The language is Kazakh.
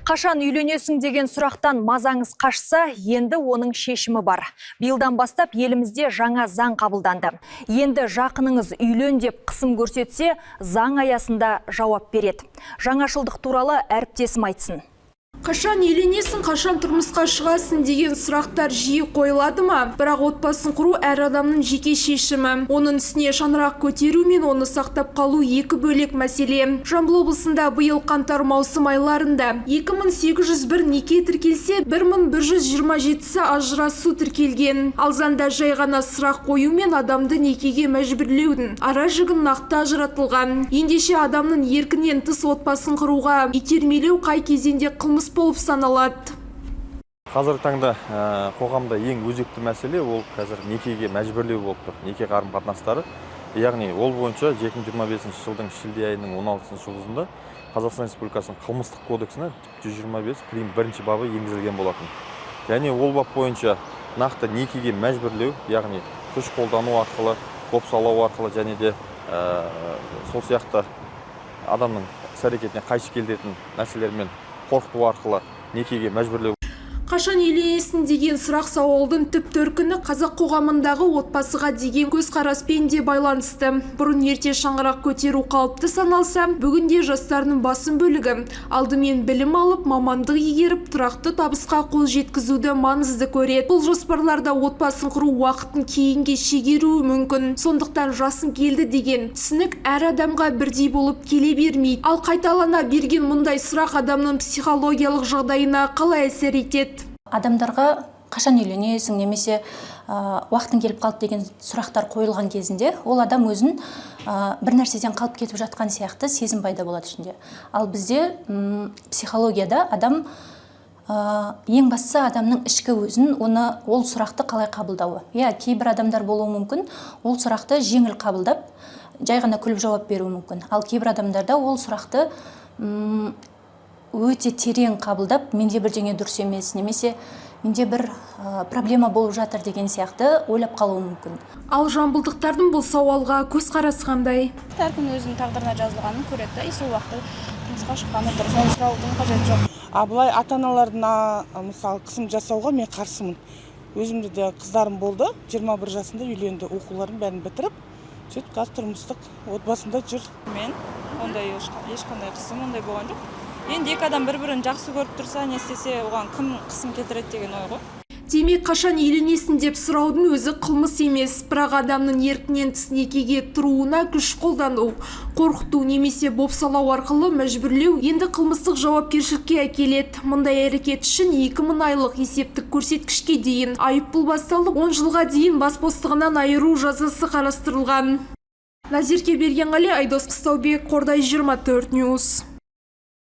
Қашан үйленесің деген сұрақтан мазаңыз қашса, енді оның шешімі бар. Биылдан бастап елімізде жаңа заң қабылданды. Енді жақыныңыз үйлен деп қысым көрсетсе, заң аясында жауап береді. Жаңашылдық туралы әріптесім айтсын. Қашан үйленесің, қашан тұрмысқа шығасың деген сұрақтар жиі қойылады ма? Бірақ отбасын құру әр адамның жеке шешімі. Оның үстіне шаңырақ көтеру мен оны сақтап қалу екі бөлек мәселе. Жамбыл облысында биыл қаңтар-маусым айларында 2801 неке тіркелсе, 1127-сі ажырасу тіркелген. Ал заңда жай ғана сұрақ қою мен адамды некеге мәжбүрлеудің ара-жігін нақты ажыратылған. Ендеше адамның еркінен тыс отбасын құруға итермелеу қай кезеңде қылмыс болып саналады. Қазіргі таңда қоғамда ең өзекті мәселе ол қазір некеге мәжбүрлеу болып тұр. Неке қарым-қатынастары. Яғни ол бойынша 2025 жылдың шілде айының 16 жұлдызында Қазақстан Республикасының қылмыстық кодексіне 125 прим 1 бабы енгізілген болатын. Және ол бап бойынша нақты некеге мәжбүрлеу, яғни күш қолдану арқылы, бопсалау арқылы және де сол сияқты адамның іс-әрекетіне қайшы келтіретін нәрселермен қорқыту арқылы некеге мәжбүрлеу. Қашан үйленесің деген сұрақ сауалдың түп төркіні қазақ қоғамындағы отбасыға деген көзқараспен де байланысты. Бұрын ерте шаңырақ көтеру қалыпты саналса, бүгінде жастардың басым бөлігі алдымен білім алып, мамандық игеріп, тұрақты табысқа қол жеткізуді маңызды көреді. Бұл жоспарларда отбасын құру уақытын кейінге шегеруі мүмкін. Сондықтан жасың келді деген түсінік әр адамға бірдей болып келе бермейді. Ал қайталана берген мұндай сұрақ адамның психологиялық жағдайына қалай әсер етеді? Адамдарға қашан үйленесің немесе уақытың келіп қалды деген сұрақтар қойылған кезінде ол адам өзін бір нәрседен қалып кетіп жатқан сияқты сезім пайда болады ішінде. Ал бізде психологияда адам ең бастысы адамның ішкі өзін ол сұрақты қалай қабылдауы. Кейбір адамдар болуы мүмкін ол сұрақты жеңіл қабылдап жай ғана күліп жауап беруі мүмкін. Ал кейбір адамдарда ол сұрақты өте терең қабылдап, менде бірдеңе дұрыс емес, немесе менде бір проблема болып жатыр деген сияқты ойлап қалуы мүмкін. Ал жамбылдықтардың бұл сауалға көзқарасы қандай? Әркім өзінің тағдырына жазылғанын көреді, сол уақытта тұрмысқа шыққаны дұрыс, оны сұраудың қажеті жоқ. Былай ата-аналарына мысалы қысым жасауға мен қарсымын. Өзімде де қыздарым болды, 21 жасында үйленді, оқуларын бәрін бітіріп, сөйтіп қазір тұрмыстық отбасында жүр. Мен ондай ешқандай қысым ондай болған жоқ. Енді екі адам бір-бірін жақсы көріп тұрса, не істесе, оған кім қысым келтіреді деген ой ғой. Демек, қашан үйленесің деп сұраудың өзі қылмыс емес, бірақ адамның еркінен тыс некеге тұруына күш қолдану, қорқыту немесе бопсалау арқылы мәжбүрлеу енді қылмыстық жауапкершілікке әкеледі. Мұндай әрекет үшін 2000 айлық есептік көрсеткішке дейін айыппұл басталып, 10 жылға дейін бас бостығынан айыру жазасы қарастырылған. Назерке Бергенғали, Айдос Қыстаубек, Қордай 24 Ньюс.